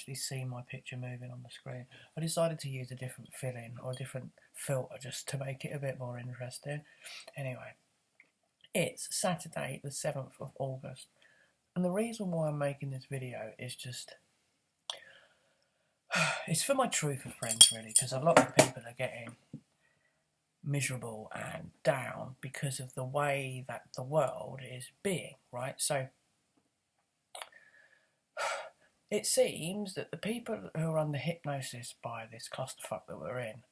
actually see my picture moving on the screen. I decided to use a different fill-in or a different filter just to make it a bit more interesting. Anyway, it's Saturday the 7th of August, and the reason why I'm making this video is just it's for my truther friends, really, because a lot of people are getting miserable and down because of the way that the world is being, right? So it seems that the people who are under hypnosis by this clusterfuck that we're in,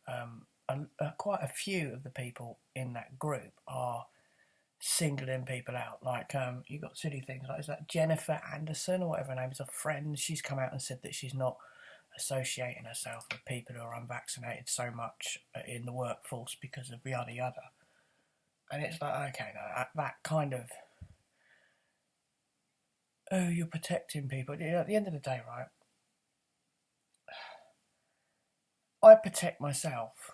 quite a few of the people in that group are singling people out. Like, you got silly things like, is that Jennifer Anderson or whatever her name is, a friend? She's come out and said that she's not associating herself with people who are unvaccinated so much in the workforce because of yada yada. And it's like, okay, no, that kind of, oh, you're protecting people. You know, at the end of the day, right, I protect myself.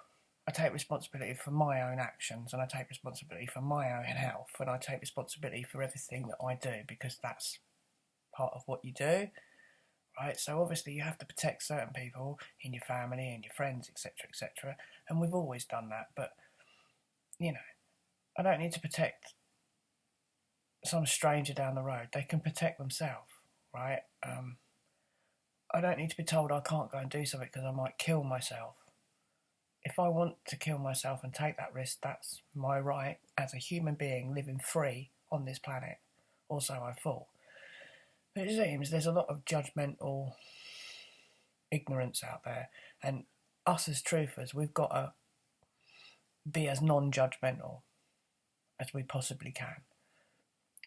I take responsibility for my own actions, and I take responsibility for my own health, and I take responsibility for everything that I do, because that's part of what you do, right? So obviously you have to protect certain people in your family and your friends, etc., etc., and we've always done that. But, you know, I don't need to protect some stranger down the road. They can protect themselves, right? I don't need to be told I can't go and do something because I might kill myself. If I want to kill myself and take that risk, that's my right as a human being living free on this planet. Also, I thought. But it seems there's a lot of judgmental ignorance out there, and us as truthers, we've got to be as non-judgmental as we possibly can.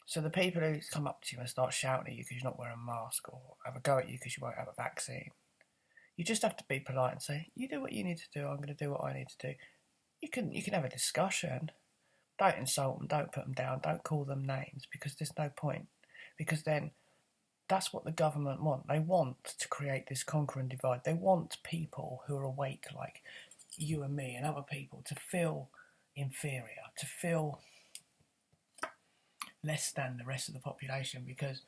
So the people who come up to you and start shouting at you because you're not wearing a mask, or have a go at you because you won't have a vaccine, you just have to be polite and say, you do what you need to do, I'm going to do what I need to do. You can have a discussion. Don't insult them, don't put them down, don't call them names, because there's no point. Because then that's what the government want. They want to create this conquer and divide. They want people who are awake, like you and me and other people, to feel inferior, to feel less than the rest of the population, because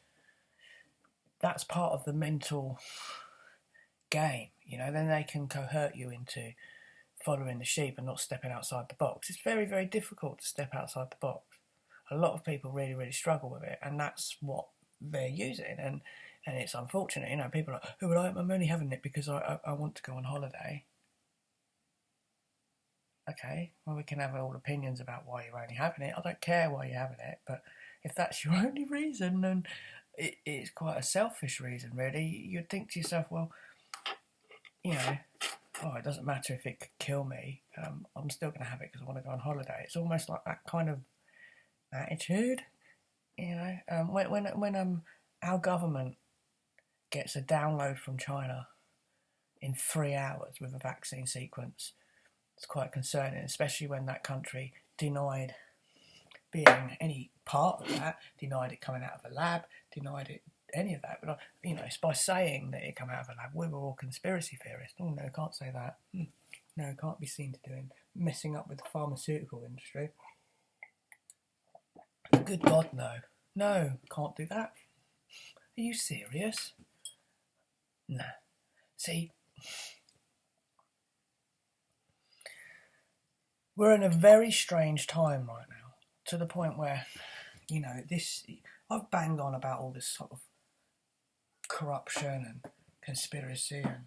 that's part of the mental game, you know. Then they can cohort you into following the sheep and not stepping outside the box. It's very, very difficult to step outside the box. A lot of people really, really struggle with it, and that's what they're using. And it's unfortunate, you know. People are like, oh, well, I'm only having it because I want to go on holiday. Okay, well, we can have all opinions about why you're only having it. I don't care why you're having it, but if that's your only reason, then it's quite a selfish reason, really. You'd think to yourself, well, you know, oh, it doesn't matter if it could kill me. I'm still going to have it because I want to go on holiday. It's almost like that kind of attitude, you know. When our government gets a download from China in 3 hours with a vaccine sequence, it's quite concerning, especially when that country denied being any part of that, denied it coming out of a lab, denied it any of that. But, you know, it's by saying that it came out of a lab, we were all conspiracy theorists. Oh, no, can't say that. No, can't be seen to doing, messing up with the pharmaceutical industry. Good God, no. No, can't do that. Are you serious? Nah. See, we're in a very strange time right now, to the point where, you know, I've banged on about all this sort of corruption and conspiracy and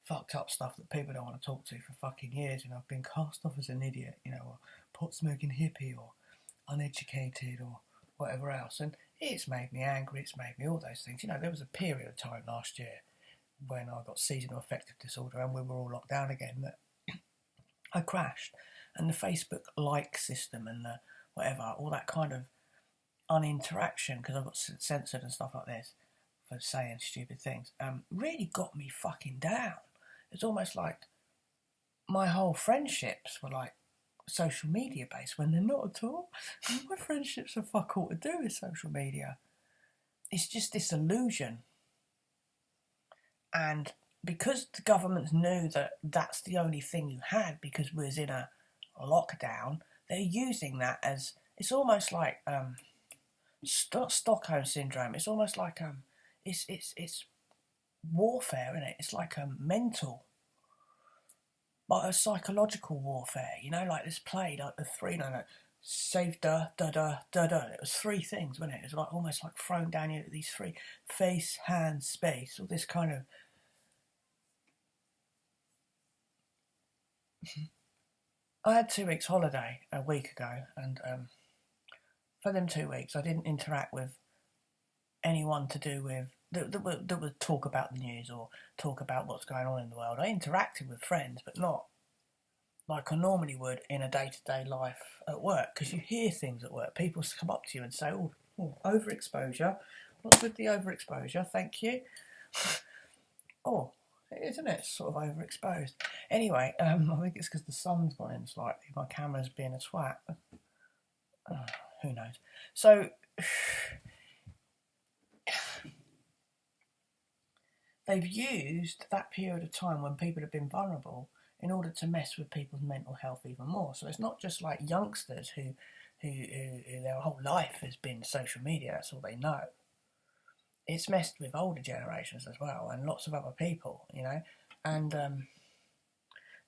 fucked up stuff that people don't want to talk to for fucking years, and I've been cast off as an idiot, you know, or pot-smoking hippie, or uneducated, or whatever else, and it's made me angry, it's made me all those things. You know, there was a period of time last year when I got seasonal affective disorder and we were all locked down again, that I crashed, and the Facebook like system and the whatever, all that kind of uninteraction, because I got censored and stuff like this for saying stupid things, really got me fucking down. It's almost like my whole friendships were like social media based, when they're not at all. My friendships are fuck all to do with social media. It's just this illusion. And because the governments knew that that's the only thing you had, because we was in a lockdown, they're using that as, it's almost like Stockholm syndrome. It's almost like it's warfare, isn't it? It's like a mental, like a psychological warfare. You know, like this play, like the three, no, save da da da da da. It was three things, wasn't it? It was like almost like thrown down into these three: face, hand, space. All this kind of. I had 2 weeks holiday a week ago, and for them 2 weeks, I didn't interact with anyone to do with that would talk about the news or talk about what's going on in the world. I interacted with friends, but not like I normally would in a day-to-day life at work, because you hear things at work. People come up to you and say, oh, overexposure. What's with the overexposure? Thank you. Oh, isn't it sort of overexposed? Anyway, I think it's because the sun's gone in slightly. My camera's being a twat. Who knows? So they've used that period of time when people have been vulnerable in order to mess with people's mental health even more. So it's not just like youngsters who their whole life has been social media, that's all they know. It's messed with older generations as well, and lots of other people, you know. And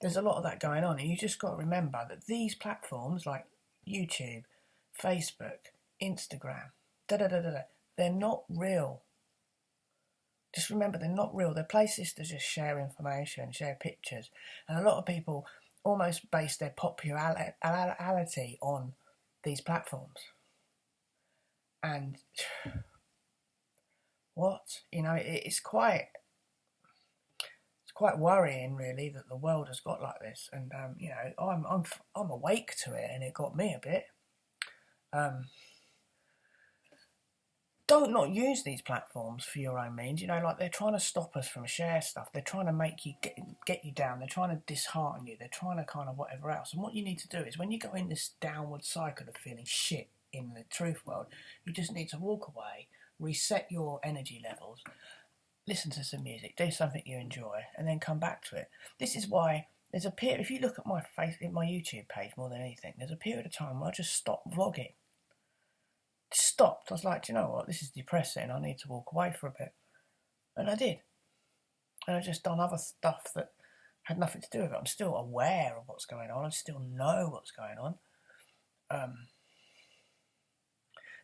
there's a lot of that going on, and you just got to remember that these platforms like YouTube, Facebook, Instagram, they're not real. Just remember, they're not real. They're places to just share information, share pictures. And a lot of people almost base their popularity on these platforms. And what? You know, it's quite worrying, really, that the world has got like this. And, you know, I'm awake to it, and it got me a bit. Don't not use these platforms for your own means. You know, like they're trying to stop us from share stuff. They're trying to make you get you down. They're trying to dishearten you. They're trying to kind of whatever else. And what you need to do is when you go in this downward cycle of feeling shit in the truth world, you just need to walk away, reset your energy levels, listen to some music, do something you enjoy, and then come back to it. This is why there's a period. If you look at my YouTube page more than anything, there's a period of time where I just stopped vlogging. Stopped. I was like, do you know what? This is depressing. I need to walk away for a bit. And I did. And I've just done other stuff that had nothing to do with it. I'm still aware of what's going on. I still know what's going on.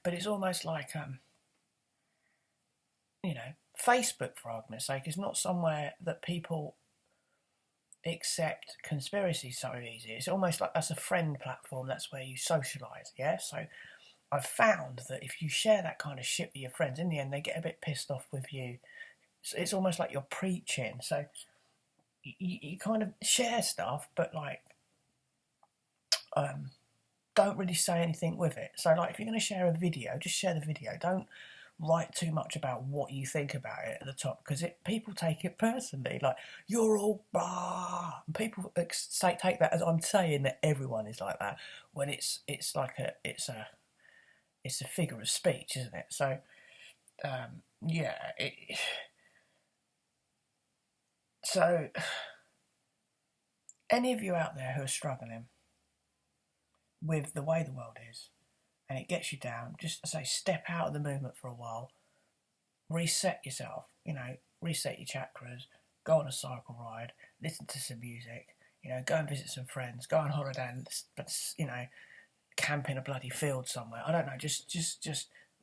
But it's almost like, you know, Facebook, for argument's sake, is not somewhere that people accept conspiracy so easy. It's almost like that's a friend platform. That's where you socialise, yeah? So I've found that if you share that kind of shit with your friends, in the end, they get a bit pissed off with you. So it's almost like you're preaching. So you kind of share stuff, but like, don't really say anything with it. So like, if you're going to share a video, just share the video. Don't write too much about what you think about it at the top, because people take it personally. Like, you're all blah. And people take that as I'm saying that everyone is like that, when it's like it's a figure of speech, isn't it? So, yeah. So, any of you out there who are struggling with the way the world is, and it gets you down, just say step out of the movement for a while, reset yourself, you know, reset your chakras, go on a cycle ride, listen to some music, you know, go and visit some friends, go on holiday and, you know, camp in a bloody field somewhere. I don't know, just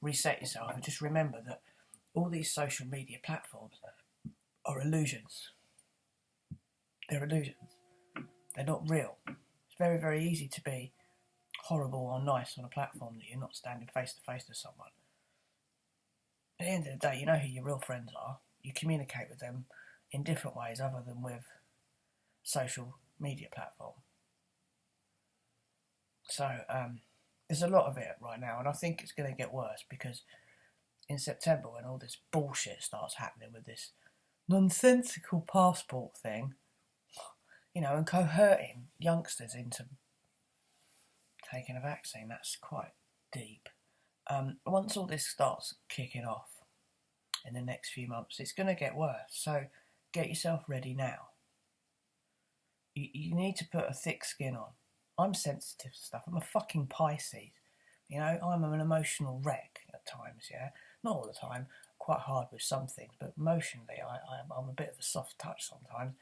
reset yourself, and just remember that all these social media platforms are illusions. They're illusions. They're not real. It's very, very easy to be horrible or nice on a platform that you're not standing face to face with someone. At the end of the day, you know who your real friends are. You communicate with them in different ways other than with social media platform. So there's a lot of it right now, and I think it's going to get worse, because in September, when all this bullshit starts happening with this nonsensical passport thing, you know, and coercing youngsters into taking a vaccine, that's quite deep. Once all this starts kicking off in the next few months, it's going to get worse. So get yourself ready now. You need to put a thick skin on. I'm sensitive to stuff. I'm a fucking Pisces. You know, I'm an emotional wreck at times, yeah? Not all the time. quite hard with some things, but emotionally I'm a bit of a soft touch sometimes.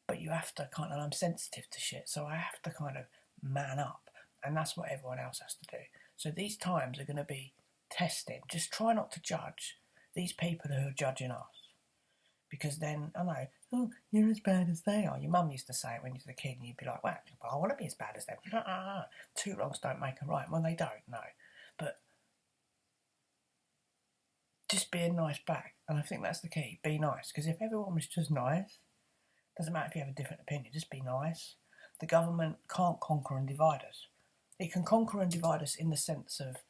But you have to kind of, I'm sensitive to shit, so I have to kind of man up, and that's what everyone else has to do. So these times are going to be testing. Just try not to judge these people who are judging us, because then, I know, oh, you're as bad as they are. Your mum used to say it when you were a kid, and you'd be like, well, I want to be as bad as them. Two wrongs don't make a right. Well, they don't, no. But just being nice back, and I think that's the key. Be nice, because if everyone was just nice, doesn't matter if you have a different opinion, just be nice. The government can't conquer and divide us. It can conquer and divide us in the sense of,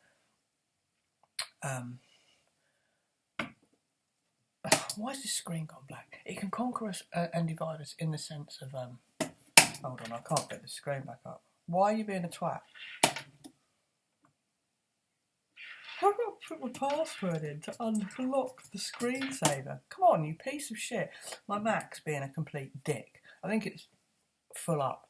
why is this screen gone black? It can conquer us and divide us in the sense of, hold on, I can't get the screen back up. Why are you being a twat? I've got to put my password in to unblock the screensaver. Come on, you piece of shit. My Mac's being a complete dick. I think it's full up.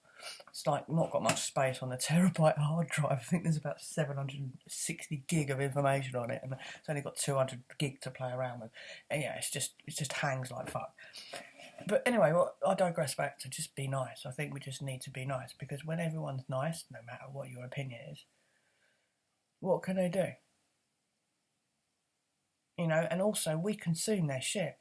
It's like not got much space on the terabyte hard drive. I think there's about 760 gig of information on it, and it's only got 200 gig to play around with. And yeah, it just hangs like fuck. But anyway, well, I digress back to just be nice. I think we just need to be nice, because when everyone's nice, no matter what your opinion is, what can they do? You know, and also we consume their shit.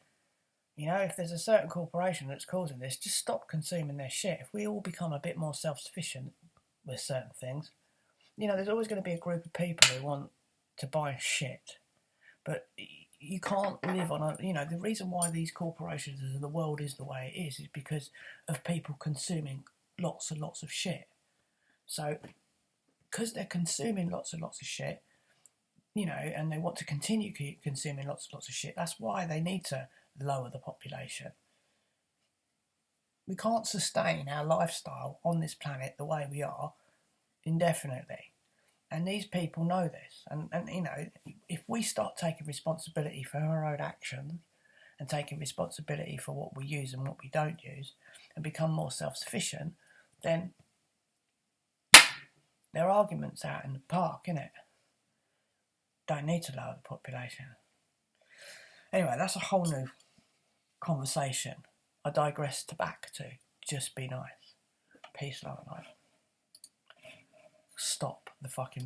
You know, if there's a certain corporation that's causing this, just stop consuming their shit. If we all become a bit more self-sufficient with certain things, you know, there's always going to be a group of people who want to buy shit. But you can't live on a, you know, the reason why these corporations and the world is the way it is because of people consuming lots and lots of shit. So, because they're consuming lots and lots of shit, you know, and they want to continue consuming lots and lots of shit, that's why they need to lower the population. We can't sustain our lifestyle on this planet the way we are indefinitely. And these people know this. And you know, if we start taking responsibility for our own actions and taking responsibility for what we use and what we don't use and become more self-sufficient, then there are arguments out in the park, innit? Don't need to lower the population. Anyway, that's a whole new conversation. I digress back to just be nice. Peace, love, and light. Stop the fucking video.